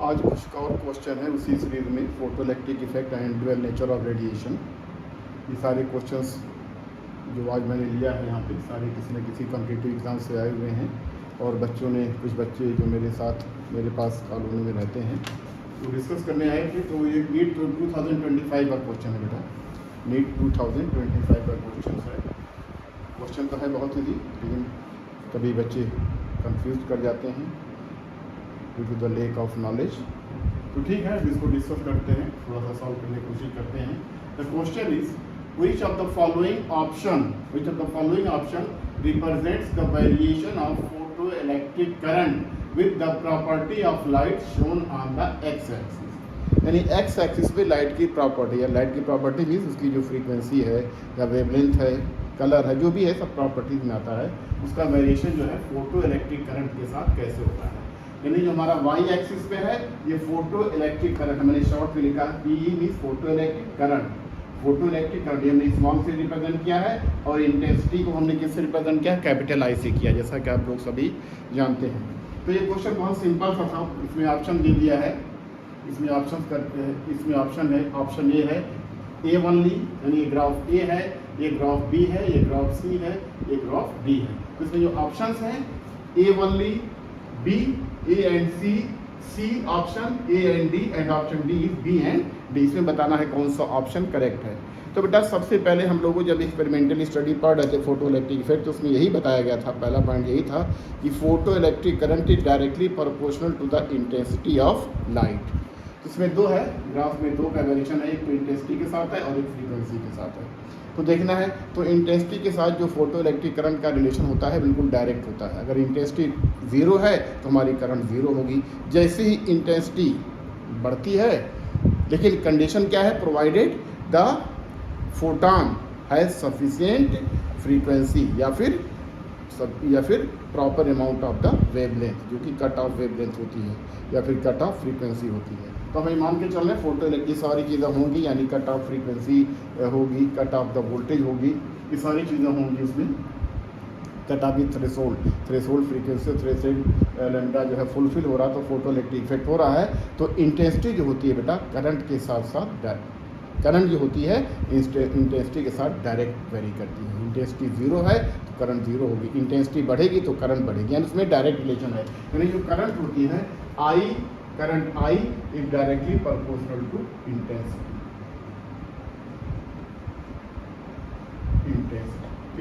आज कुछ और क्वेश्चन है उसी सीरीज में, photo electric effect and dual nature of radiation. ये सारे क्वेश्चंस जो आज मैंने लिया है यहाँ पे सारे किसी न किसी कॉम्पिटिटिव एग्ज़ाम से आए हुए हैं, और बच्चों ने, कुछ बच्चे जो मेरे पास कॉलोनी में रहते हैं वो डिस्कस करने आए थे। तो ये नीट 2025 का क्वेश्चन है बेटा, नीट 2025 का क्वेश्चन है। क्वेश्चन तो है बहुत ईजी, लेकिन कभी बच्चे कंफ्यूज कर जाते हैं due to the lack of knowledge. तो ठीक है, इसको डिस्कस करते हैं, थोड़ा सा सॉल्व करने की कोशिश करते हैं। The question is which of the following option represents the variation of photoelectric current with the property of light shown on the x-axis। यानी x एक्सिस पे लाइट की प्रॉपर्टी है, लाइट की प्रॉपर्टी मीन्स उसकी जो फ्रीक्वेंसी है या wavelength है, कलर है, जो भी है सब प्रॉपर्टीज में आता है। उसका वेरिएशन जो है फोटो इलेक्ट्रिक करंट के साथ कैसे होता है। यानी जो हमारा y एक्सिस पे है ये फोटो इलेक्ट्रिक करंट, मैंने शॉर्ट में लिखा PE means photo electric current. Photo electric current हमने स्मॉल से रिप्रेजेंट किया है, और इंटेंसिटी को हमने किससे रिप्रेजेंट किया, कैपिटल I से किया, जैसा कि आप लोग सभी जानते हैं। तो ये क्वेश्चन बहुत सिंपल सा था। इसमें ऑप्शन दे दिया है, इसमें ऑप्शन करते हैं, इसमें ऑप्शन है, ऑप्शन ए है A ओनली, यानी ये ग्राफ A है, ये ग्राफ B है, ये ग्राफ C है, ये ग्राफ D है। तो इसमें जो ऑप्शन हैं A only, B, A and C option A and D, and option D is B and D। इसमें बताना है कौन सा ऑप्शन करेक्ट है। तो बेटा सबसे पहले हम लोगों जब एक्सपेरिमेंटल स्टडी पढ़ रहे थे फोटो इलेक्ट्रिक इफेक्ट, तो उसमें यही बताया गया था, पहला पॉइंट यही था कि photo electric current is directly proportional to the intensity of light. तो इसमें दो है, ग्राफ में दो का वेरिएशन है, एक तो इंटेंसिटी के साथ है और एक फ्रीक्वेंसी के साथ है। तो देखना है, तो इंटेंसिटी के साथ जो फोटो इलेक्ट्रिक करंट का रिलेशन होता है बिल्कुल डायरेक्ट होता है। अगर इंटेंसिटी ज़ीरो है तो हमारी करंट ज़ीरो होगी। जैसे ही इंटेंसिटी बढ़ती है, लेकिन कंडीशन क्या है, provided the photon has sufficient frequency या फिर proper amount of the wavelength, जो कि कट ऑफ वेवलेंथ होती है या फिर कट ऑफ फ्रीक्वेंसी होती है। तो हमें मान के चल रहे हैं फोटो इलेक्ट्रिक सारी चीज़ें होंगी, यानी कट ऑफ फ्रीक्वेंसी होगी, कट ऑफ द वोल्टेज होगी, ये सारी चीज़ें होंगी। उसमें cut off the threshold frequency, threshold lambda जो है फुलफिल हो रहा, तो फोटो इलेक्ट्रिक इफेक्ट हो रहा है। तो इंटेंसिटी जो होती है बेटा करंट के साथ साथ, करंट जो होती है इंटेंसिटी के साथ डायरेक्ट वेरी करती है। इंटेंसिटी ज़ीरो है तो करंट ज़ीरो होगी, इंटेंसिटी बढ़ेगी तो करंट बढ़ेगी, यानी उसमें डायरेक्ट रिलेशन है। यानी जो करंट होती है current I is directly proportional to intensity.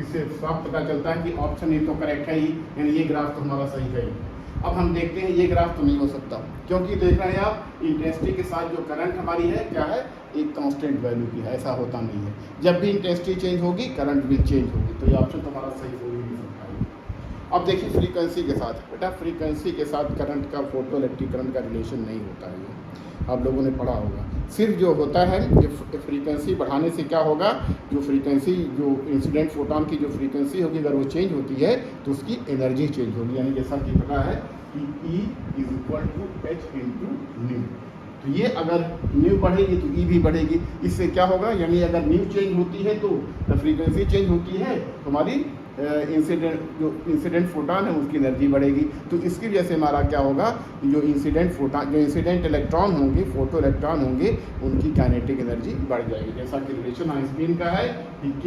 इससे साफ पता चलता है कि ऑप्शन ए तो करेक्ट है ही, यानी ये ग्राफ तो हमारा सही है ही। अब हम देखते हैं ये ग्राफ तो नहीं हो सकता, क्योंकि देख रहे हैं आप इंटेंसिटी के साथ जो करंट हमारी है क्या है, एक कांस्टेंट वैल्यू की है, ऐसा होता नहीं है। जब भी इंटेंसिटी चेंज होगी करंट भी चेंज होगी, तो ये ऑप्शन तो हमारा सही हो ही नहीं सकता है। अब देखिए फ्रीक्वेंसी के साथ, बेटा फ्रीक्वेंसी के साथ करंट का, फोटो इलेक्ट्रिक करंट का रिलेशन नहीं होता है, आप लोगों ने पढ़ा होगा। सिर्फ जो होता है कि फ्रीक्वेंसी बढ़ाने से क्या होगा, जो फ्रीक्वेंसी, जो इंसिडेंट फोटॉन की जो फ्रीक्वेंसी होगी अगर वो चेंज होती है तो उसकी एनर्जी चेंज होगी। यानी जैसा कि पता है कि E is equal to H into nu. तो ये अगर न्यू बढ़ेगी तो E भी बढ़ेगी। इससे क्या होगा, यानी अगर न्यू चेंज होती है तो फ्रीक्वेंसी चेंज होती है तो हमारी इंसिडेंट फोटॉन है उसकी एनर्जी बढ़ेगी। तो इसकी वजह से हमारा क्या होगा, जो इंसिडेंट इलेक्ट्रॉन होंगे, फोटो इलेक्ट्रॉन होंगे, उनकी काइनेटिक एनर्जी बढ़ जाएगी। जैसा कि रिलेशन आइंस्टीन का है कि K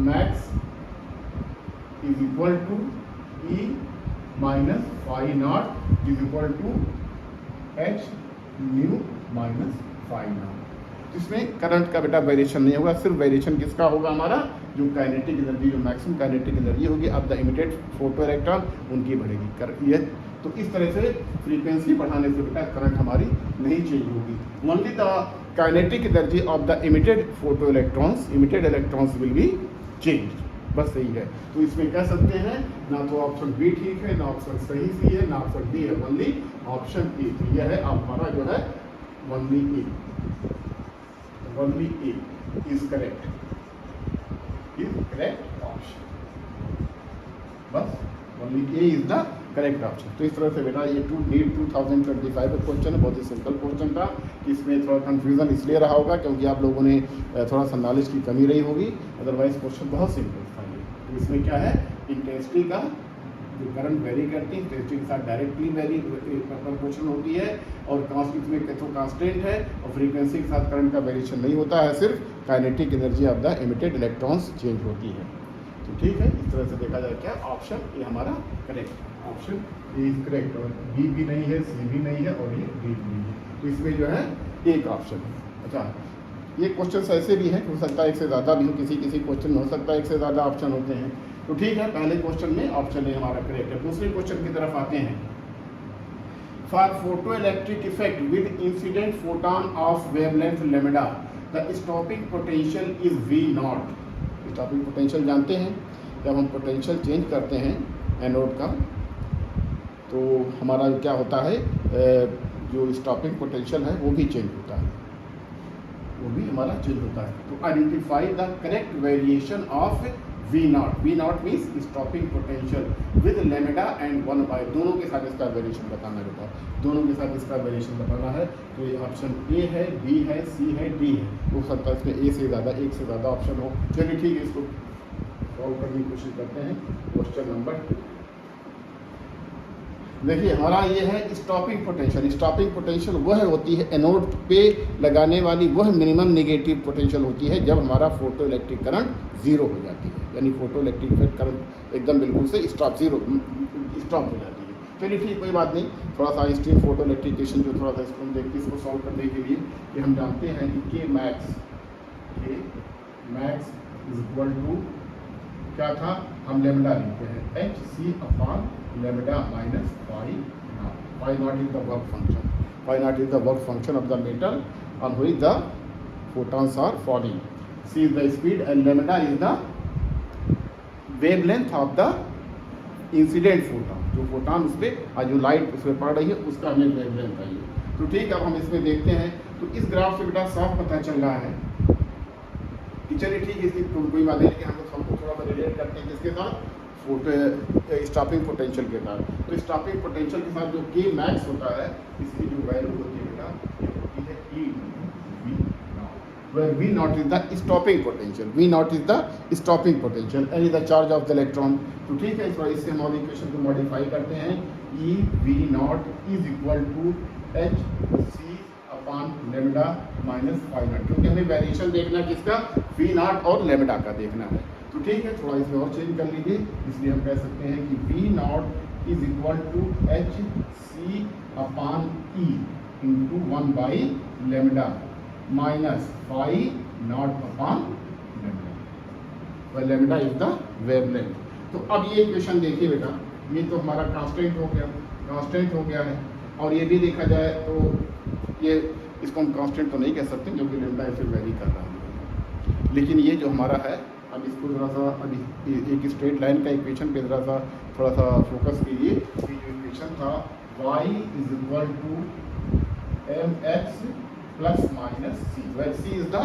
max is equal to E minus phi not is equal to H nu minus phi not. इसमें करंट का बेटा वेरिएशन नहीं होगा, सिर्फ वेरिएशन किसका होगा, हमारा जो काइनेटिक एनर्जी, जो मैक्सिमम काइनेटिक एनर्जी होगी अब द इमिटेड फोटो इलेक्ट्रॉन, उनकी बढ़ेगी। ये तो इस तरह से फ्रीक्वेंसी बढ़ाने से बेटा करंट हमारी नहीं चेंज होगी। Only the kinetic energy of the emitted photo electrons will be change, बस यही है। तो इसमें कह सकते हैं ना तो ऑप्शन बी ठीक है, ना ऑप्शन सही सी है, ना ऑप्शन डी है, ओनली ऑप्शन ए। तो यह है हमारा जो है only A is correct option, बस only A is the correct option. तो इस तरह से बेटा ये नीट 2025 का क्वेश्चन है, बहुत ही सिंपल क्वेश्चन था। इसमें थोड़ा कंफ्यूजन इसलिए रहा होगा क्योंकि आप लोगों ने थोड़ा सा नॉलेज की कमी रही होगी, अदरवाइज क्वेश्चन बहुत सिंपल था। तो इसमें क्या है, इंटेंसिटी का जो करंट वेरी करती है हिस्टेरिसिटी के साथ डायरेक्टली वेरी प्रोपोर्शनल होती है, और कांस्टेंट में कैथो कांस्टेंट है, और फ्रीक्वेंसी के साथ करंट का वेरिएशन नहीं होता है, सिर्फ kinetic energy of the emitted electrons change होती है। तो ठीक है, इस तरह से देखा जाए क्या ऑप्शन ए हमारा correct, option A is correct, और बी भी नहीं है, सी भी नहीं है, और ये डी भी नहीं है, तो इसमें जो है एक ऑप्शन है। अच्छा, ये क्वेश्चन ऐसे भी हैं, हो सकता है एक से ज़्यादा भी हो, किसी किसी क्वेश्चन में हो सकता है एक से ज़्यादा ऑप्शन होते हैं। तो ठीक है, पहले क्वेश्चन में ऑप्शन ए हमारा करेक्ट है। दूसरे क्वेश्चन की तरफ आते हैं। For photo electric effect with incident photon of wavelength lambda the stopping potential is V not. Stopping potential जानते हैं, जब हम पोटेंशियल चेंज करते हैं एनोड का तो हमारा क्या होता है, जो स्टॉपिंग पोटेंशियल है वो भी चेंज होता है, वो भी हमारा चेंज होता है। तो identify the correct variation of V not. V not means stopping potential with lambda and 1/, दोनों के साथ इसका वेरिएशन बताना बेटा, दोनों के साथ इसका वेरिएशन बताना है। तो ये ऑप्शन ए है, बी है, सी है, डी है, हो सकता है इसमें ए से ज़्यादा, एक से ज़्यादा ऑप्शन हो। चलिए ठीक है, इसको सॉल्व करने की कोशिश करते हैं। क्वेश्चन नंबर देखिए, हमारा ये है स्टॉपिंग पोटेंशियल। स्टॉपिंग पोटेंशियल वह होती है एनोड पे लगाने वाली वह मिनिमम नेगेटिव पोटेंशियल होती है जब हमारा फोटो इलेक्ट्रिक करंट जीरो हो जाती है, यानी फोटो इलेक्ट्रिक करंट एकदम बिल्कुल से स्टॉप हो जाती है। चलिए ठीक, कोई बात नहीं, थोड़ा सा स्ट्रीम फोटो इलेक्ट्रिकेशन जो थोड़ा सा इसको हम देखते हैं, इसको सॉल्व करने के लिए कि हम जानते हैं कि के मैक्स इज इक्वल टू क्या था, हम लैम्डा लिखते हैं H C upon lambda minus phi naught. Phi not is the work function, phi not is the work function of the metal on which the photons are falling. C is the speed and lambda is the wavelength of the incident photon. जो photon उस पर जो light उस पर पड़ रही है उसका हमें वेवलेंथ है। तो ठीक, अब हम इसमें देखते हैं। तो इस ग्राफ से बेटा साफ पता चल रहा है कि चलिए ठीक है, इसकी कोई बात नहीं, लेकिन हम लोग हमको थोड़ा सा रिलेट करते हैं किसके साथ, फोटो स्टॉपिंग पोटेंशियल के साथ। तो स्टॉपिंग पोटेंशियल के साथ जो के मैक्स होता है, इसकी जो वैल्यू होती है बेटा, ये होती है E V not, where V naught is the stopping potential. V naught is the stopping potential and is the charge of the electron. तो ठीक है, इससे हम और इक्वेशन को मॉडिफाई करते हैं। E V naught is equal to H C upon lambda minus phi naught, क्योंकि हमें वेरिएशन देखना है किसका, V naught और लेमडा का देखना है। तो ठीक है, थोड़ा इसमें और चेंज कर लीजिए, इसलिए हम कह सकते हैं कि V naught is equal to H C अपॉन E into 1 by lambda minus phi naught upon lambda, वह लेमडा इज द वेवलेंथ। तो अब ये इक्वेशन देखिए बेटा, ये तो हमारा कांस्टेंट हो गया है, और ये भी देखा जाए तो ये इसको हम कांस्टेंट तो नहीं कह सकते क्योंकि लेमडा इसे वेरी कर रहा है, लेकिन ये जो हमारा है, अब इसको थोड़ा सा अभी एक स्ट्रेट लाइन का इक्वेशन पे थोड़ा सा फोकस कीजिए कि जो इक्वेशन था y is equal to mx plus minus C, where C is the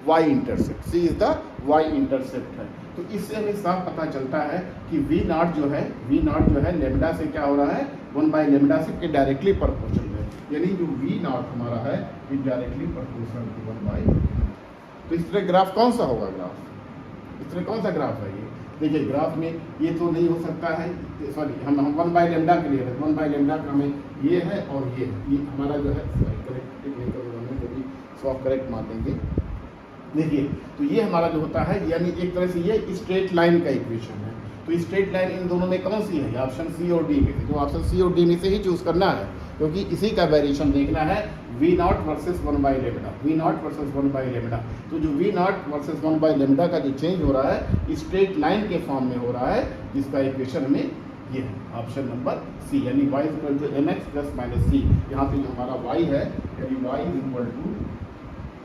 y intercept, C is the y intercept है। तो इससे हमें साफ पता चलता है कि V नॉट जो है लेमडा से क्या हो रहा है, 1 बाई लेमडा से डायरेक्टली प्रोपोर्शनल है, यानी जो V नॉट हमारा है ये डायरेक्टली प्रोपोर्शनल टू 1 बाई। तो इस तरह ग्राफ कौन सा होगा, इस तरह कौन सा ग्राफ है ये, देखिए ग्राफ में ये तो नहीं हो सकता है, सॉरी हम 1 बाई लेमडा के लिए 1 बाई लेमडा का हमें ये है और ये हमारा जो है सॉफ्ट करेक्ट मान देंगे। देखिए तो ये हमारा जो होता है, यानी एक तरह से ये स्ट्रेट लाइन का इक्वेशन है। तो स्ट्रेट लाइन इन दोनों में कौन सी है, ऑप्शन सी और डी में से, जो ऑप्शन सी और डी में से ही चूज करना है, क्योंकि इसी का वेरिएशन देखना है, V not versus 1 by lambda, V not versus 1 by lambda. तो जो V not versus 1 by lambda का जो चेंज हो रहा है स्ट्रेट लाइन के फॉर्म में हो रहा है, जिसका इक्वेशन में ये है ऑप्शन नंबर सी, यानी y equal to mx plus minus C. यहाँ पे जो हमारा y है यानी y equal to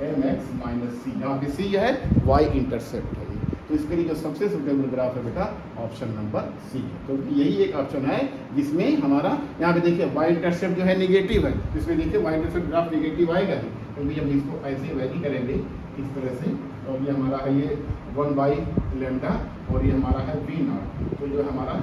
mx minus C, यहाँ पे सी है y इंटरसेप्ट है। तो इसके लिए जो सबसे सुटेबल ग्राफ है बेटा ऑप्शन नंबर सी है। तो यही एक ऑप्शन है जिसमें हमारा, यहाँ पे देखिए y इंटरसेप्ट जो है निगेटिव है, तो इसमें देखिए y इंटरसेप्ट ग्राफ निगेटिव आएगा ही, क्योंकि जब इसको ऐसे वैरी करेंगे इस तरह से, और ये हमारा है ये 1 बाई लेमडा और ये हमारा है V नॉट। तो जो हमारा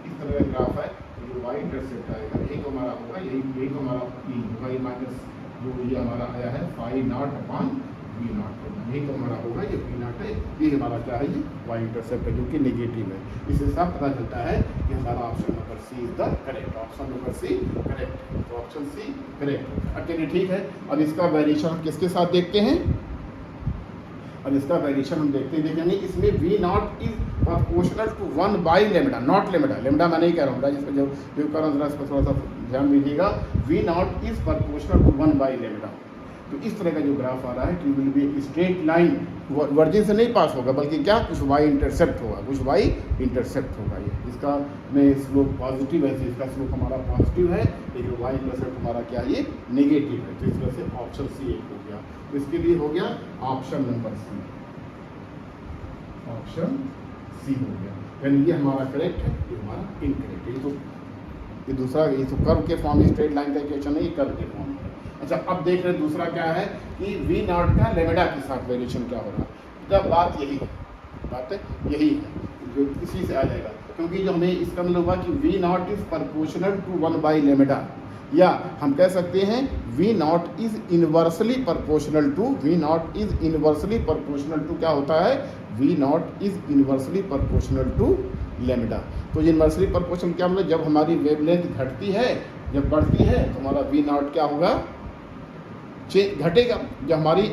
इस तरह का ग्राफ है, तो जो y इंटरसेप्ट आएगा यही तो हमारा होगा, यही तो हमारा ई होगा, ये माइनस जो ये हमारा आया है phi naught upon V naught होगा, यही तो हमारा होगा ये वी नॉट है, ये हमारा क्या है, ये वाई इंटरसेप्ट है जो कि नेगेटिव है। इससे साफ पता चलता है कि हमारा option number C is the correct, option number C correct, तो ऑप्शन सी करेक्ट। अब चलिए ठीक है, अब इसका वेरिएशन हम किसके साथ देखते हैं, अब इसका वेरिएशन हम देखते हैं, देखेंगे इसमें V not is proportional to 1/λ, not lambda, lambda मैं नहीं कह रहा हूँ, जिसमें जो कारण जरा इस पर थोड़ा सा ध्यान दीजिएगा, V not is proportional to 1/λ। तो इस तरह का जो ग्राफ आ रहा है it will be straight line, virgin से नहीं पास होगा बल्कि क्या कुछ वाई इंटरसेप्ट होगा, कुछ वाई इंटरसेप्ट होगा, ये इसका में स्लोप पॉजिटिव है, इसका स्लोप हमारा पॉजिटिव है, लेकिन वाई इंटरसेप्ट हमारा क्या है, ये नेगेटिव है। तो इस तरह से ऑप्शन सी एक हो गया, तो इसके लिए हो गया option number C, option C हो गया, यानी ये हमारा करेक्ट है, ये हमारा इनकरेक्ट है। ये दूसरा, ये तो कर्व के फॉर्म, स्ट्रेट लाइन का इक्वेशन है, ये कर्व के फॉर्म है। अच्छा अब देख रहे हैं दूसरा क्या है कि वी नॉट का लेमडा के साथ वेरिएशन क्या हो रहा है। जब बात यही है, बात है यही है जो इसी से आ जाएगा, क्योंकि जो हमें इसका मतलब हुआ कि V not is proportional to 1/λ, या हम कह सकते हैं V not is inversely proportional to, V not is inversely proportional to क्या होता है, V not is inversely proportional to lambda. तो इनवर्सली प्रोपोर्शनल क्या मतलब, जब हमारी वेवलेंथ घटती है, जब बढ़ती है तो हमारा वी नॉट क्या होगा, घटेगा। जब हमारा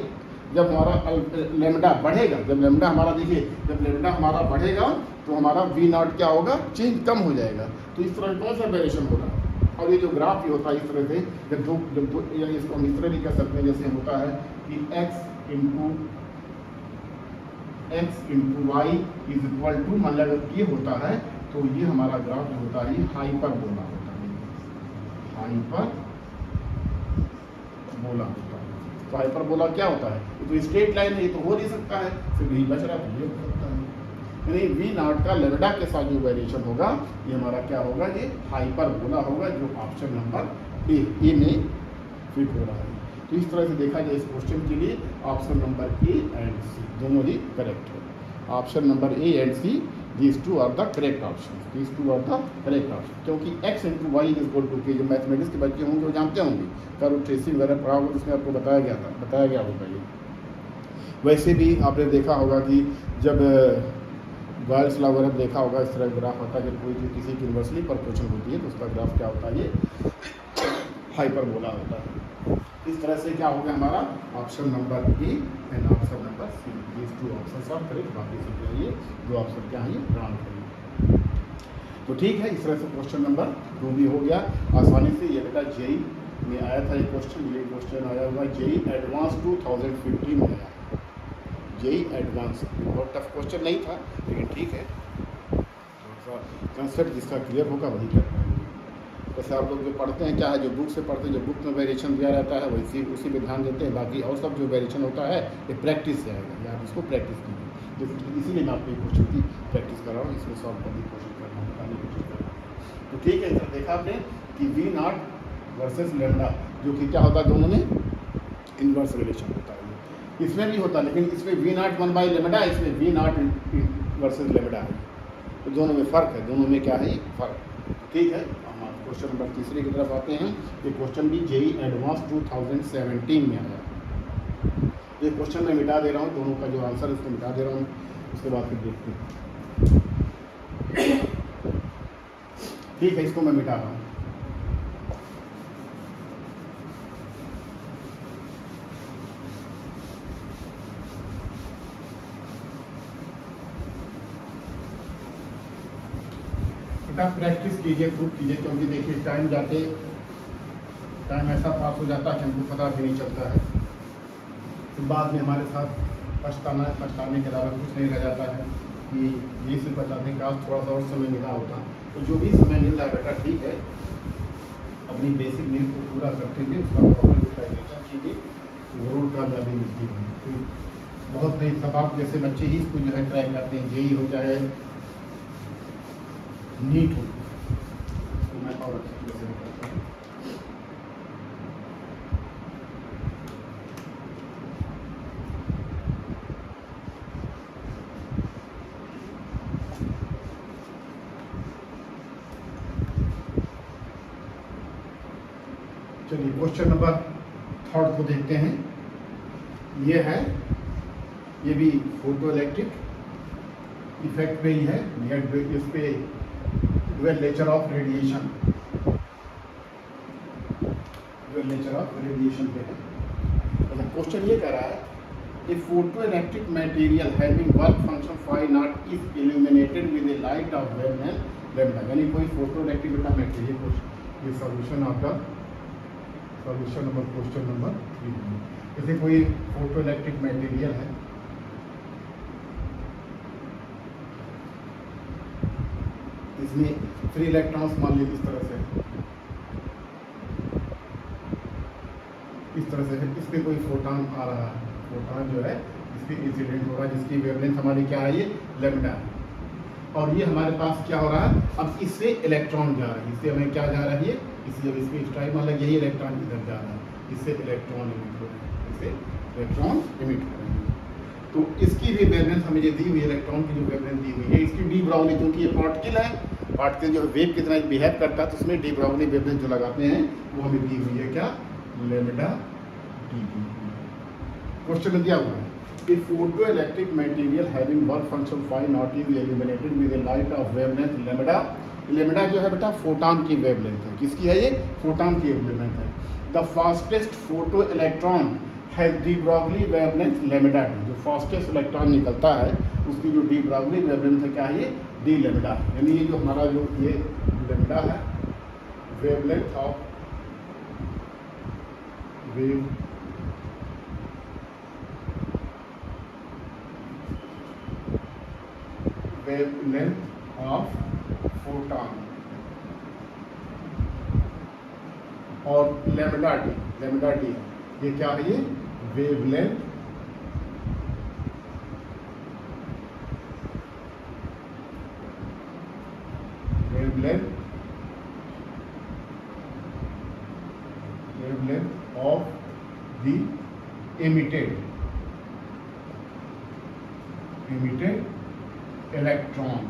लेमडा बढ़ेगा, जब लेमडा हमारा देखिए, जब लेमडा हमारा बढ़ेगा तो हमारा वी नॉट क्या होगा, चेंज कम हो जाएगा। तो इस तरह कौन सा वेरिएशन होगा, और ये जो ग्राफ ही होता है इस तरह से, जब दो या इसको हम इस तरह भी कर सकते हैं, जैसे होता है कि x into Y is equal to, मान लिया अगर ये होता है तो ये हमारा ग्राफ जो होता है हाइपरबोला होता है, हाइपरबोला होता है। तो हाइपरबोला क्या होता है, ये तो स्ट्रेट लाइन है, ये तो हो नहीं सकता है, फिर यही बच रहा है, तो ये हो सकता है। यानी वी नॉट का लेमडा के साथ जो वेरिएशन होगा ये हमारा क्या होगा, ये हाइपरबोला होगा, जो ऑप्शन नंबर ए में फिट हो रहा है। तो इस तरह से देखा जाए इस क्वेश्चन के लिए option number A and C दोनों ही करेक्ट है। Option number A and C, these two are the correct option, these two are the correct option, क्योंकि x into Y is equal to K, जो mathematics के बच्चे होंगे वो जानते होंगे, कर्व ट्रेसिंग वगैरह पढ़ा होगा, उसमें आपको बताया गया होगा ये। वैसे भी आपने देखा होगा कि जब बॉयल्स लॉ वगैरह देखा होगा, इस तरह ग्राफ आता है, जब कोई चीज़ किसी की इन्वर्सली प्रोपोर्शनल होती है तो उसका ग्राफ क्या होता है, ये हाइपरबोला होता है। इस तरह से क्या हो गया हमारा option number A and option number C, these two options are correct, बाकी सब चाहिए जो ऑप्शन क्या है रॉन्ग है। तो ठीक है, इस तरह से क्वेश्चन नंबर 2 भी हो गया आसानी से। ये बेटा जेई में आया था ये क्वेश्चन आया हुआ जेई एडवांस 2015 में आया, जेई एडवांस, बहुत टफ क्वेश्चन नहीं था लेकिन ठीक है, थोड़ा सा कंसेप्ट जिसका क्लियर होगा वही कर पाएंगे। वैसे आप लोग जो पढ़ते हैं क्या है, जो बुक से पढ़ते हैं, जो बुक में वेरिएशन दिया रहता है वैसे उसी में ध्यान देते हैं, बाकी और सब जो वेरिएशन होता है ये प्रैक्टिस से आएगा, या आप इसको प्रैक्टिस कीजिए। इसीलिए मैं आपको क्वेश्चन की प्रैक्टिस कर रहा हूँ, इसमें सॉल्व करने की कोशिश कर रहा हूँ, बताने की कोशिश कर रहा हूँ। तो ठीक है, सर देखा आपने कि वी नॉट वर्सेस लेमडा, जो कि क्या होता है, दोनों में इनवर्स रिलेशन होता है। इसमें भी होता है, लेकिन इसमें वी नॉट 1/λ, इसमें वी नॉट वर्सेस लेमडा है, तो दोनों में फ़र्क है, दोनों में क्या है, फ़र्क। ठीक है, हम क्वेश्चन नंबर तीसरे की तरफ आते हैं। ये क्वेश्चन भी जेई एडवांस 2017 में आया। ये क्वेश्चन मैं मिटा दे रहा हूँ, दोनों का जो आंसर इसको मिटा दे रहा हूँ, उसके बाद फिर देखते हैं। ठीक है, इसको मैं मिटा रहा हूँ। प्रैक्टिस कीजिए, खूब कीजिए, क्योंकि देखिए टाइम ऐसा पास हो जाता है कि हमको पता भी नहीं चलता है, तो बाद में हमारे साथ पछताने के अलावा कुछ नहीं रह जाता है कि ये सिर्फ बताने का थोड़ा सा और समय मिला होता। तो जो भी समय मिल रहा है बेटा ठीक है, अपनी बेसिक नीड को पूरा करते हुए उसका प्रॉपर यूटिलाइजेशन कीजिए, जरूर कामयाबी मिलती है। तो बहुत नहीं, सब आप जैसे बच्चे ही इसको जो है ट्राई करते हैं, जेई हो जाए नीट हो, तो मैं और अच्छे से बताता हूँ। चलिए क्वेश्चन नंबर 3 को देखते हैं। ये है, ये भी फोटो इलेक्ट्रिक इफेक्ट पे ही है, इस पे dual nature of radiation, dual nature of radiation पे है। मतलब क्वेश्चन ये कह रहा है A photoelectric material having work function phi naught is illuminated with a light of wavelength lambda, यानी कोई फोटोइलेक्ट्रिक बेटा मटेरियल, ये सॉल्यूशन आपका सॉल्यूशन नंबर क्वेश्चन नंबर 3। जैसे कोई फोटोइलेक्ट्रिक मटेरियल है, इसमें फ्री इलेक्ट्रॉन्स मान लीजिए इस तरह से इस पे कोई फोटॉन आ रहा है, फोटॉन जो है इस पे इंसिडेंट हो रहा है, जिसकी वेवलेंथ हमारी क्या है, ये लैम्डा है। और ये हमारे पास क्या हो रहा है, अब इससे इलेक्ट्रॉन जा रहा है, इससे हमें क्या जा रही है, इसलिए अब इसमें स्ट्राइक मान लगे, यही इलेक्ट्रॉन इधर जा रहा है, इससे इलेक्ट्रॉन इमिट हो रहे हैं, इससे इलेक्ट्रॉन इमिट हो रहे हैं। तो इसकी भी वेवलेंथ हमें ये दी हुई है, इलेक्ट्रॉन की जो वेवलेंथ दी हुई है, इसकी डी ब्राउनी, क्योंकि ये पार्टिकल है, पार्टिकल जो वेव की तरह बिहेव करता है, तो उसमें डी ब्राउनी वेवलेंथ जो लगाते हैं वो हमें दी हुई है, क्या, लैम्डा डी। क्वेश्चन में दिया हुआ है कि photoelectric material having work function phi naught is illuminated with a light of wavelength lambda। Lambda जो है बेटा फोटॉन की वेवलेंथ है, किसकी है, ये फोटॉन की वेवलेंथ है। The fastest photo electron has D Broglie wavelength lambda D, जो फास्टेस्ट इलेक्ट्रॉन निकलता है उसकी जो डी ब्रॉगली वेवलेंथ है, क्या है, ये डी लैम्डा, यानी ये जो हमारा जो ये लैम्डा है, wavelength of wavelength of photon और लैम्डा डी, ये क्या है, ये wavelength of the emitted electron,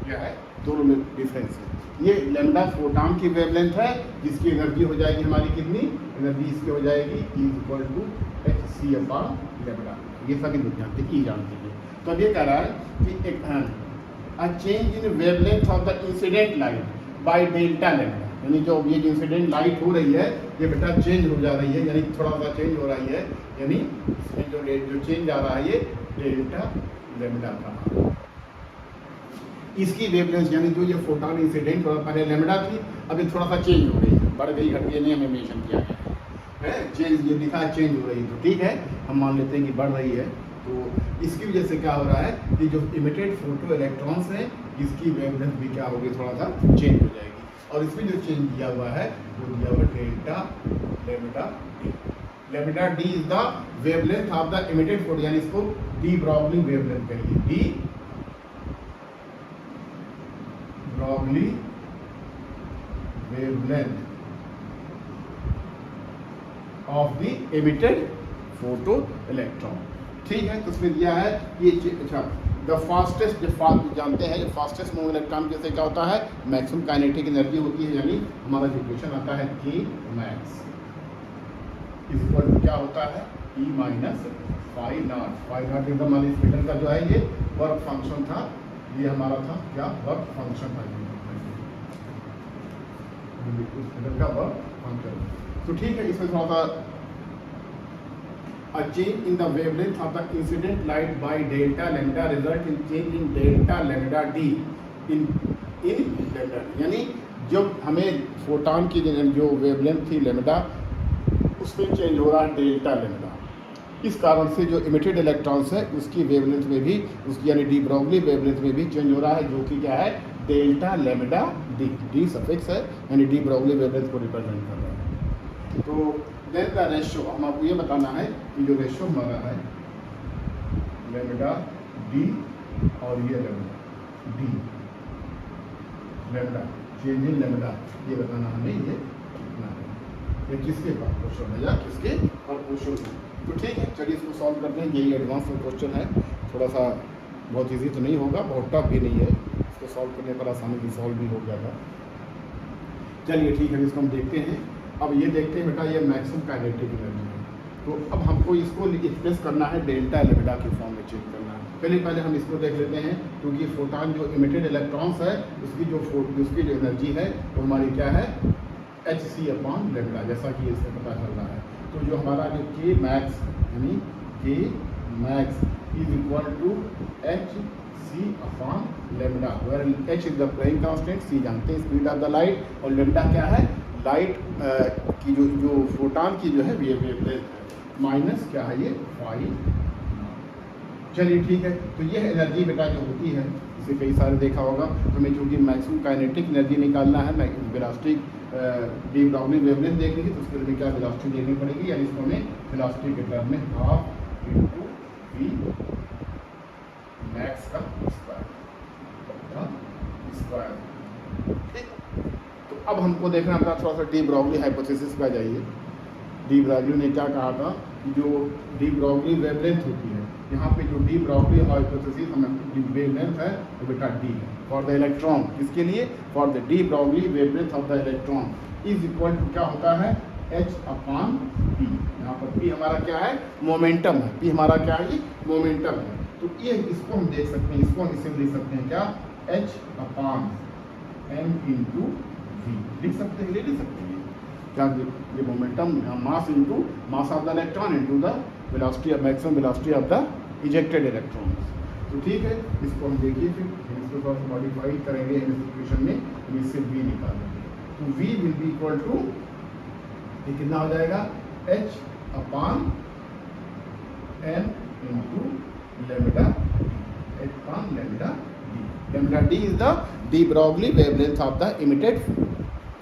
क्या है, दोनों में डिफरेंस है। ये लैम्डा फोटॉन की वेवलेंथ है, जिसकी एनर्जी हो जाएगी हमारी कितनी, एनर्जी इसकी हो जाएगी E equal to hc upon lambda, ये सभी लोग जानते हैं, जानते हैं। तो अब ये कह रहा है कि a change in wavelength of the incident light by delta lambda, यानी जो ये इंसिडेंट लाइट हो रही है, ये बेटा चेंज हो जा रही है, यानी थोड़ा सा चेंज हो रही है, यानी इसमें जो चेंज आ रहा है, ये डेल्टा लैम्डा का, इसकी वेवलेंथ, यानी जो ये फोटॉन इंसिडेंट हो रहा, पहले लैम्डा थी, अभी थोड़ा सा चेंज हो गई है, बढ़ गई, घट गई, नहीं हमें मेंशन किया गया है, चेंज ये लिखा है, चेंज हो रही है, तो ठीक है, हम मान लेते हैं कि बढ़ रही है। तो इसकी वजह से क्या हो रहा है कि जो इमिटेड फोटो इलेक्ट्रॉन्स हैं, इसकी वेवलेंथ भी क्या होगी, थोड़ा सा चेंज हो जाएगी, और इसमें जो चेंज दिया हुआ है वो दिया हुआ delta lambda D. Lambda D is the wavelength of the emitted photo, यानी इसको डी ब्रॉगली वेवलेंथ कहिए, D Broglie wavelength of the emitted photo electron, ठीक है। तो उसमें दिया है ये, अच्छा, द फास्टेस्ट, जानते हैं फास्टेस्ट मूविंग इलेक्ट्रॉन जैसे क्या होता है, मैक्सिमम काइनेटिक एनर्जी होती है, यानी हमारा जो इक्वेशन आता है K मैक्स इक्वल टू क्या होता है, E माइनस फाई नॉट एकदम, मान लीजिए स्पीडर का जो है ये वर्क फंक्शन था, ये हमारा था क्या, वर्क फंक्शन था, स्पीडर का वर्क फंक्शन। तो ठीक है, इसमें थोड़ा सा a change in the wavelength of the incident light by delta lambda result in change in delta lambda d in lambda, यानी जब हमें फोटॉन की जो वेवलेंथ थी लैम्डा, उसमें चेंज हो रहा है डेल्टा लैम्डा, इस कारण से जो इमिटेड इलेक्ट्रॉन्स है उसकी वेवलेंथ में भी, उसकी यानी डी ब्रॉगली वेवलेंथ में भी चेंज हो रहा है, जो कि क्या है, delta lambda D, D suffix है, यानी डी ब्रॉगली वेवलेंथ को रिप्रेजेंट कर रहा है। तो देन द रेशियो, हम आपको ये बताना है कि जो रेशियो हमारा है लैम्डा डी और ये lambda D, lambda change in lambda, ये बताना हमें, ये ये किसके पास क्वेश्चन है या किसके और क्वेश्चन है। तो ठीक है, चलिए इसको सॉल्व करते हैं, यही एडवांस क्वेश्चन है, थोड़ा सा बहुत इजी तो नहीं होगा, बहुत टफ भी नहीं है, इसको सॉल्व करने पर आसानी से सॉल्व भी हो जाएगा। चलिए ठीक है, इसको हम देखते हैं। अब ये देखते हैं बेटा, ये मैक्सिमम काइनेटिक एनर्जी है, तो अब हमको इसको एक्सप्रेस करना है डेल्टा लैम्ब्डा के फॉर्म में चेंज करना है। पहले हम इसको देख लेते हैं, क्योंकि फोटॉन जो इमिटेड इलेक्ट्रॉन्स है उसकी जो एनर्जी है वो हमारी क्या है, hc/λ, जैसा कि इससे पता चल रहा है। तो जो हमारा जो k मैक्स यानी k max is equal to hc/λ, where h is the playing constant, c जानते हैं स्पीड ऑफ द लाइट, और लैम्ब्डा क्या है, लाइट की जो फोटॉन की जो है वेवलेंथ है, माइनस क्या है ये फाई। चलिए ठीक है, तो ये एनर्जी बेटा जो होती है, इसे कई सारे देखा होगा, तो हमें चूँकि मैक्सिमम काइनेटिक एनर्जी निकालना है, वेलोसिटी डी ब्रॉगली वेवलेंथ देखनी है, तो उसके लिए क्या वेलोसिटी देखनी पड़ेगी, यानी इसको हमें वेलोसिटी के टर्म में हाफ इंटू वी मैक्स का स्क्वायर। ठीक, तो अब हमको देखना था थोड़ा सा डी ब्रॉगली हाइपोथेसिस पे आ जाइए। डी ब्रॉगली ने क्या कहा था, जो डी ब्रॉगली वेवलेंथ होती है, यहाँ पे जो डी ब्रॉगली हाइपोथेसिस हमें वेवलेंथ है वो बेटा डी है फॉर द इलेक्ट्रॉन। किसके लिए, for the de Broglie wavelength of the electron is equal to क्या होता है, h/p। यहाँ पर p हमारा क्या है, मोमेंटम है, p हमारा क्या है, मोमेंटम है। तो ये इसको हम देख सकते हैं, इसको हम इसे लिख सकते हैं क्या, h/m इंटू v लिख सकते हैं, लिख सकते हैं क्या, ये momentum mass into mass of the electron into the velocity of maximum velocity of the ejected electrons. तो ठीक है, इसको हम देखिए, फिर इसको थोड़ा सा मॉडिफाई करेंगे इस इक्वेशन में, हम इससे v निकालेंगे। तो v will be equal to, ये कितना हो जाएगा, h/m into lambda, h/λ d। Lambda d is the de Broglie wavelength of the emitted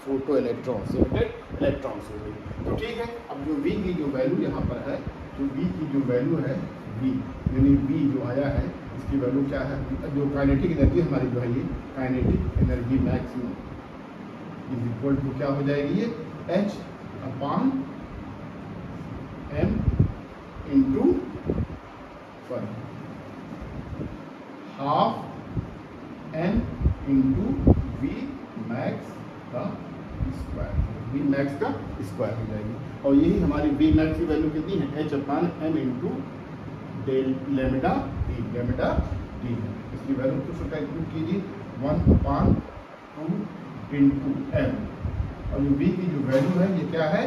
photo electrons, emitted electrons हो गई। तो ठीक है, अब जो v की जो वैल्यू यहाँ पर है, तो v की जो वैल्यू है v, यानी v जो आया है इसकी वैल्यू क्या है, जो काइनेटिक एनर्जी हमारी जो है, ये kinetic energy maximum is equal to क्या हो जाएगी, ये h/m into half m into v max का स्क्वायर, वी मैक्स का स्क्वायर हो जाएगी। और यही हमारी वी मैक्स की वैल्यू कितनी है, h/m into lambda D, lambda D. इसकी वैल्यू कुछ कैलकुलेट कीजिए, 1/2 इंटू m, और जो वी की जो वैल्यू है ये क्या है,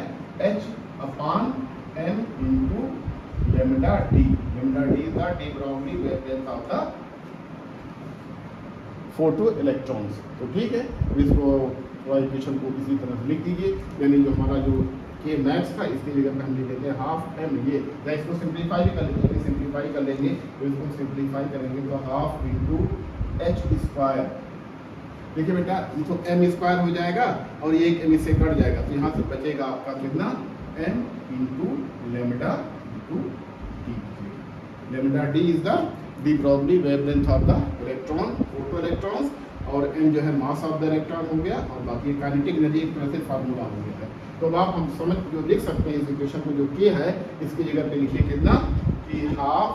h/m into lambda D. Lambda D is the de Broglie wavelength of the photo electrons. तो ठीक है, इसको इक्वेशन को इसी तरह से लिख दीजिए, यानी जो हमारा जो के मैक्स का, इसके लिए हम लिख देते हैं हाफ m, ये या इसको सिंप्लीफाई भी कर लेंगे, सिंप्लीफाई कर लेंगे, तो इसको सिंप्लीफाई करेंगे तो हाफ इंटू h²। देखिए बेटा, ये तो m स्क्वायर हो जाएगा और ये एक m इससे कट जाएगा, तो यहाँ से बचेगा आपका कितना, m into lambda into D. Lambda D is the de Broglie wavelength of the electron, photo electrons, और m जो है मास ऑफ द इलेक्ट्रॉन हो गया, और बाकी काइनेटिक एनर्जी एक तरह से फार्मूला हो गया है। तो अब आप हम समझ जो लिख सकते हैं इस इक्वेशन को, जो k है इसकी जगह पे लिखिए कितना, कि हाफ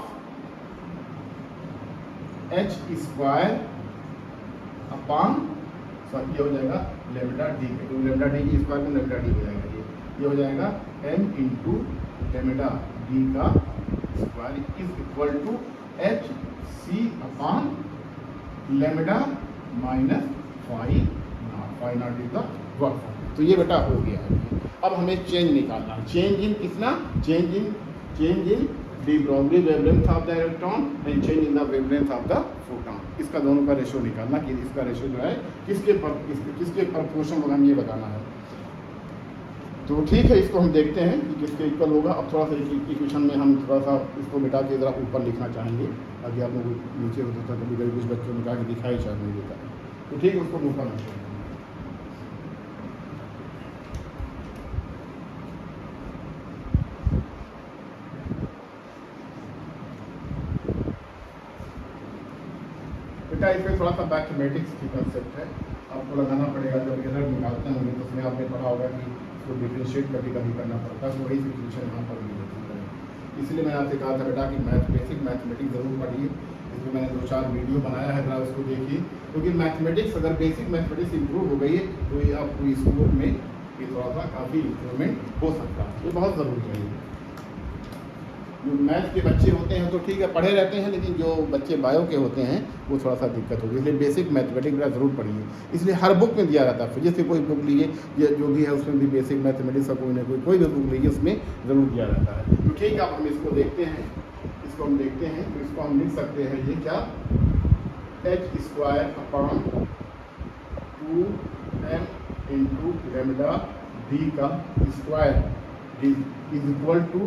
h² अपॉन, सॉरी ये हो जाएगा लैम्ब्डा डी, तो लैम्ब्डा डी की स्क्वायर में लैम्ब्डा डी हो जाएगा, ये हो जाएगा m इंटू लैम्ब्डा डी का square is equal to hc upon lambda minus phi not is the work. तो ये बेटा हो गया है। अब हमें चेंज निकालना है, चेंज इन कितना, change in D Broglie wavelength of the electron and change in the wavelength of the photon, इसका दोनों का रेशियो निकालना, कि इसका रेशियो जो है किसके प्रपोर्शन होगा, हमें ये बताना है। तो ठीक है, इसको हम देखते हैं कि किसके इक्वल होगा। अब थोड़ा सा इक्वेशन में हम थोड़ा सा इसको मिटा के ज़रा ऊपर लिखना चाहेंगे, ताकि आप लोग नीचे होता था, कभी कभी कुछ बच्चों ने कहा कि दिखाई चाह नहीं देता, तो ठीक है, उसको ऊपर लिखेंगे। बेटा इसमें थोड़ा सा मैथमेटिक्स की कंसेप्ट है, आपको लगाना पड़ेगा। जब रिजल्ट निकालते होंगे तो उसमें आपने पढ़ा होगा कि उसको डिफ्रेंशिएट कभी करना पड़ता है, तो वही सिचुएशन यहाँ पर भी होती है। इसलिए मैंने आपसे कहा था बेटा कि बेसिक मैथमेटिक्स ज़रूर पढ़िए। इसमें मैंने 2-4 वीडियो बनाया है, जरा उसको देखिए, क्योंकि मैथमेटिक्स अगर बेसिक मैथमेटिक्स इंप्रूव हो गई है तो ये आपको स्कोप में ये थोड़ा सा काफ़ी इम्प्रूवमेंट हो सकता है, ये बहुत ज़रूरी है। जो मैथ के बच्चे होते हैं तो ठीक है पढ़े रहते हैं, लेकिन जो बच्चे बायो के होते हैं वो थोड़ा सा दिक्कत होगी, इसलिए बेसिक मैथमेटिक्स मेरा ज़रूर पढ़िए। इसलिए हर बुक में दिया रहता है, फिजिक्स की कोई बुक लीजिए या जो भी है उसमें भी बेसिक मैथमेटिक्स का कोई ना कोई भी बुक लीजिए, उसमें ज़रूर दिया रहता है। तो ठीक है, अब हम इसको देखते हैं, इसको हम देखते हैं। तो इसको हम लिख सकते हैं ये क्या, H square upon 2m into lambda D का square D is equal to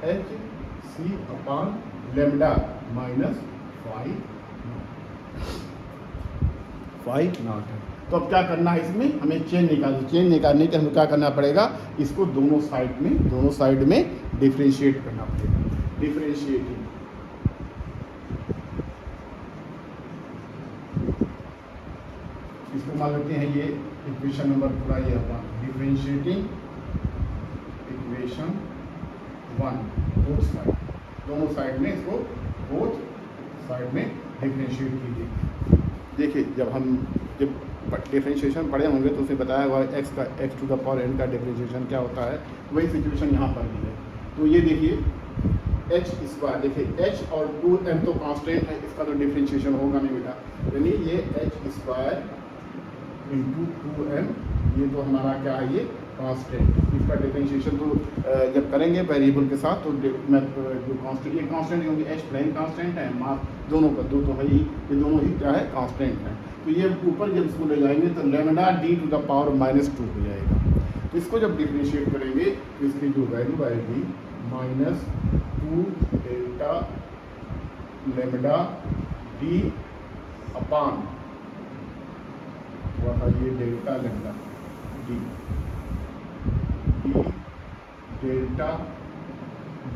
H C upon lambda minus 5 not है। तो अब क्या करना है, इसमें हमें चेंज निकालने के हमें क्या करना पड़ेगा, इसको दोनों साइड में डिफरेंशिएट करना पड़ेगा। डिफरेंशिएटिंग इसको मान लेते हैं ये इक्वेशन नंबर पूरा ये होगा, डिफरेंशिएटिंग इक्वेशन 1 बोथ साइड, दोनों साइड में इसको बोथ साइड में डिफरेंशिएट कीजिए। देखिए जब डिफरेंशिएशन पढ़े होंगे तो उसे बताया हुआ X to the power n का डिफरेंशिएशन क्या होता है, वही सिचुएशन यहाँ पर भी है। तो ये देखिए एच स्क्वायर, देखिए एच और 2m तो कांस्टेंट है, इसका तो डिफरेंशिएशन होगा नहीं बेटा, यानी ये एच स्क्वायर इंटू 2m, ये तो हमारा क्या है, ये कांस्टेंट। इसका डिफरेंशिएशन तो जब करेंगे वेरिएबल के साथ तो जो कांस्टेंट, ये कांस्टेंट क्योंकि एच प्लेन कांस्टेंट है, मास दोनों का दो तो है ही, ये दोनों ही क्या है, कांस्टेंट है। तो ये ऊपर जब इसको ले जाएंगे तो lambda D to the power -2 हो जाएगा। तो इसको जब डिफरेंशिएट करेंगे तो इसकी जो वैल्यू आएगी -2 डेल्टा लेमडा डी अपॉन ये delta lambda D delta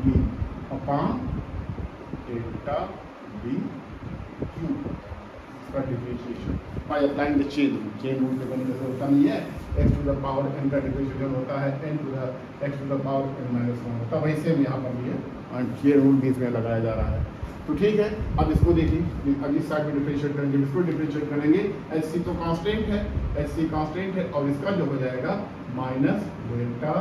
D upon delta D Q, इसका differentiation by applying the chain rule के बने जैसे होता नहीं है, x to the power n का डिफरेंशिएशन होता है n to the x to the power n-1 होता है, वैसे हम यहाँ पर भी है और चेन रूल भी इसमें लगाया जा रहा है। तो ठीक है, अब इसको देखिए, अब इस साइड में डिफरेंशिएट करेंगे, इसको डिफरेंशिएट करेंगे, एच सी तो कांस्टेंट है, एच सी कांस्टेंट है, और इसका जो हो जाएगा minus delta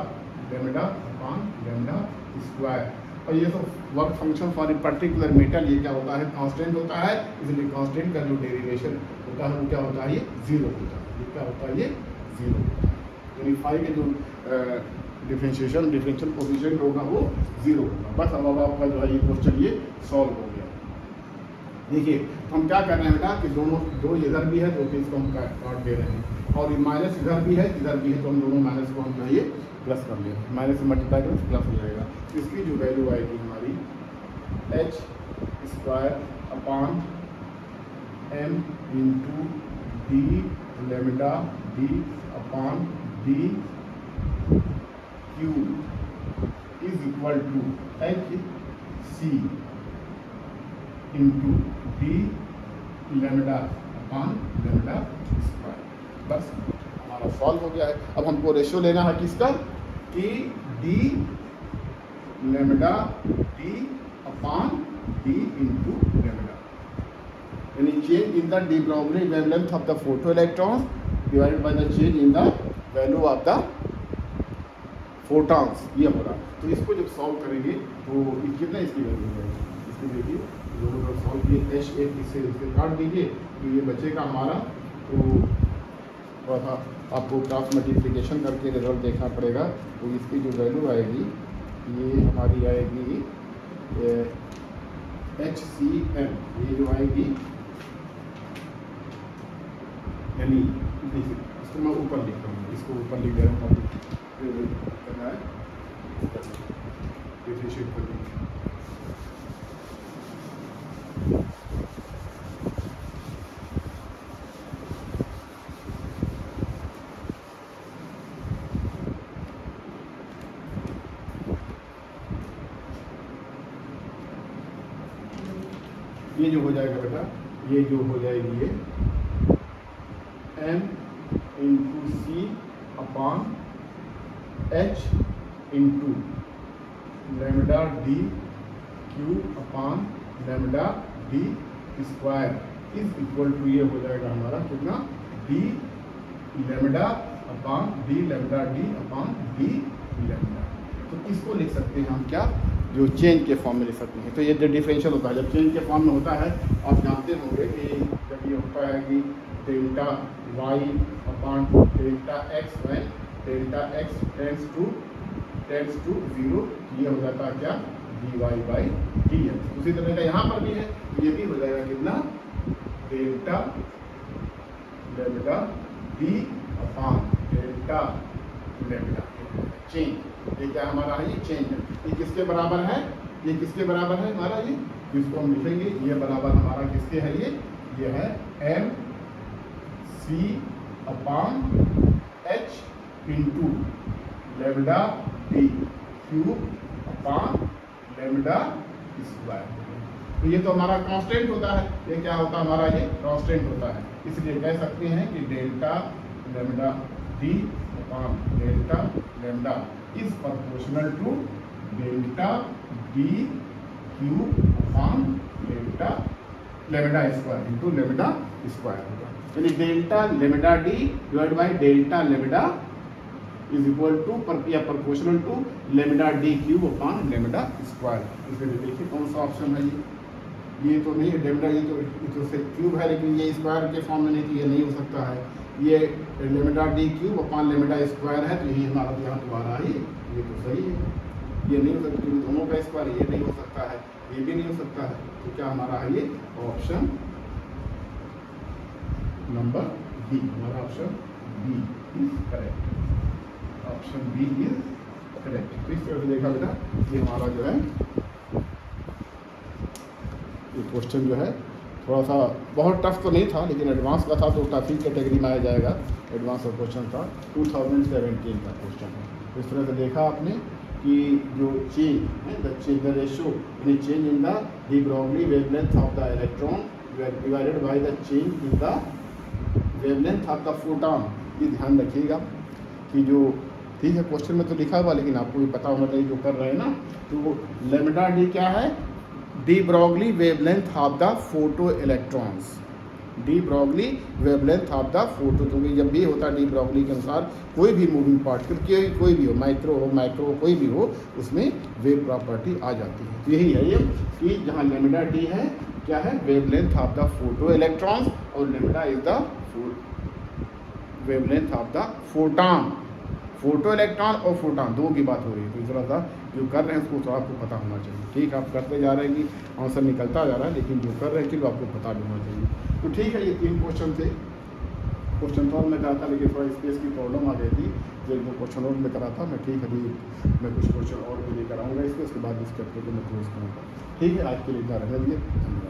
lambda upon lambda square. और ये तो work function for a particular metal, ये क्या होता है, कांस्टेंट होता है, इसलिए कांस्टेंट का जो डेरिवेशन होता है वो क्या होता है, ये 0 होता है। ये क्या होता है, ये 0 होता है, यानी फाई के जो डिफरेंशियल कोफिशिएंट होगा वो 0 होगा। बस अब आपका जो है ये क्वेश्चन ये सॉल्व हो गया। देखिए हम क्या कर रहे हैं बेटा कि दोनों दो इधर भी है तो इसको हम काट दे रहे हैं, और माइनस इधर भी है तो हम दोनों माइनस को हम जो है ये प्लस कर ले रहे हैं, माइनस से मल्टीप्लाई करें प्लस हो जाएगा। इसकी जो वैल्यू आएगी हमारी H square upon m into D lambda D upon D Q is equal to H C into D lambda upon lambda square. बस हमारा सॉल्व हो गया है। अब हमको रेशियो लेना है किसका, कि D lambda D upon D into lambda, यानी change in the de Broglie wavelength of the photo electron divided by the change in the value of the photons, ये हो रहा है। तो इसको जब सॉल्व करेंगे तो कितना इसकी वैल्यू है, इसकी देखिए दोनों तरफ सॉल्व किए, एच एक इससे काट दीजिए तो ये बचेगा हमारा। तो थोड़ा सा आपको क्रॉस मल्टीप्लिकेशन करके रिजल्ट देखना पड़ेगा। तो इसकी जो वैल्यू आएगी ये हमारी आएगी HCM, ये जो आएगी यानी इसको मैं ऊपर लिख रहा हूँ, इसको ऊपर लिख दे रहा हूँ, करना है डिफरेंशिएट करना है। ये जो हो जाएगा बेटा, ये जो हो जाएगी ये m into C upon H into lambda D Q upon lambda D square is equal to, ये हो जाएगा हमारा कितना, D lambda upon D lambda D upon D lambda. तो इसको लिख सकते हैं हम क्या, जो चेंज के फॉर्म में लिख सकते हैं। तो ये जो डिफरेंशियल होता है जब चेंज के फॉर्म में होता है, आप जानते होंगे कि जब ये होता है कि delta Y upon delta X when delta X tends to 0, ये हो जाता है क्या, dy बाई डी एक्स। उसी तरह का यहाँ पर भी है, ये भी हो जाएगा कितना, delta lambda D upon delta lambda change. ये क्या हमारा है, ये चेंज है। ये किसके बराबर है, ये किसके बराबर है हमारा, ये जिसको हम लिखेंगे ये बराबर हमारा किसके है, ये है M C upon H into lambda D cube upon lambda square. तो ये तो हमारा कांस्टेंट होता है, ये क्या होता है हमारा, ये कांस्टेंट होता है। इसलिए कह सकते हैं कि delta lambda D upon delta lambda is proportional to delta D cube upon delta lambda square into lambda square होगा। यानी delta lambda D divide by delta lambda is equal to या proportional to lambda D cube upon lambda square. इसमें देखिए कौन सा option है, ये तो नहीं है लेमडा, ये तो क्यूब है लेकिन ये स्क्वायर के फॉर्म में नहीं, तो ये नहीं हो सकता है। ये lambda D cube upon lambda square है, तो यही हमारा यहाँ तो आ रहा है, ये तो सही है। ये नहीं हो सकता क्योंकि दोनों का स्क्वायर, ये नहीं हो सकता है, ये भी नहीं हो सकता है। तो क्या हमारा है, ये ऑप्शन नंबर बी, हमारा option B is correct. Option B is correct. तो इस तरह से देखा बेटा, ये हमारा जो है ये क्वेश्चन जो है थोड़ा सा बहुत टफ तो नहीं था, लेकिन एडवांस का था तो टफ ही कैटेगरी में आ जाएगा। एडवांस का क्वेश्चन था, 2017 का क्वेश्चन है। इस तरह से देखा आपने कि जो चेंज है द रेशियो यानी change in the de Broglie wavelength of the electron divided by the change in the wavelength of the photon. ये ध्यान रखिएगा कि जो ठीक है क्वेश्चन में तो लिखा हुआ, लेकिन आपको भी पता होना चाहिए जो कर रहे हैं ना। तो लेमडा डी क्या है, D Broglie wavelength of the photo electrons, D Broglie wavelength of the photo. क्योंकि जब भी होता है डी ब्रॉगली के अनुसार कोई भी मूविंग पार्टिकल कोई भी हो, माइक्रो हो मैक्रो हो कोई भी हो, उसमें वेव प्रॉपर्टी आ जाती है। तो यही है ये कि जहाँ लेमडा डी है क्या है, wavelength of the photo electrons, और lambda is the wavelength of the photon. Photo electron और फोटॉन दो की बात हो रही है, तो थोड़ा सा जो कर रहे हैं उसको थोड़ा आपको पता होना चाहिए। ठीक, आप करते जा रहे हैं कि आंसर निकलता जा रहा है, लेकिन जो कर रहे हैं कि आपको पता भी होना चाहिए। तो ठीक है, ये 3 क्वेश्चन थे। क्वेश्चन सॉल्व में करा था, लेकिन थोड़ा स्पेस की प्रॉब्लम आ गई थी, जो 2 क्वेश्चन और में करा था मैं। ठीक है, अभी मैं कुछ क्वेश्चन और भी लेकर आऊँगा इसके, उसके बाद इस चैप्टर को मैं क्लोज करूँगा। ठीक है, आज के लिए इतना रहने दीजिए। धन्यवाद।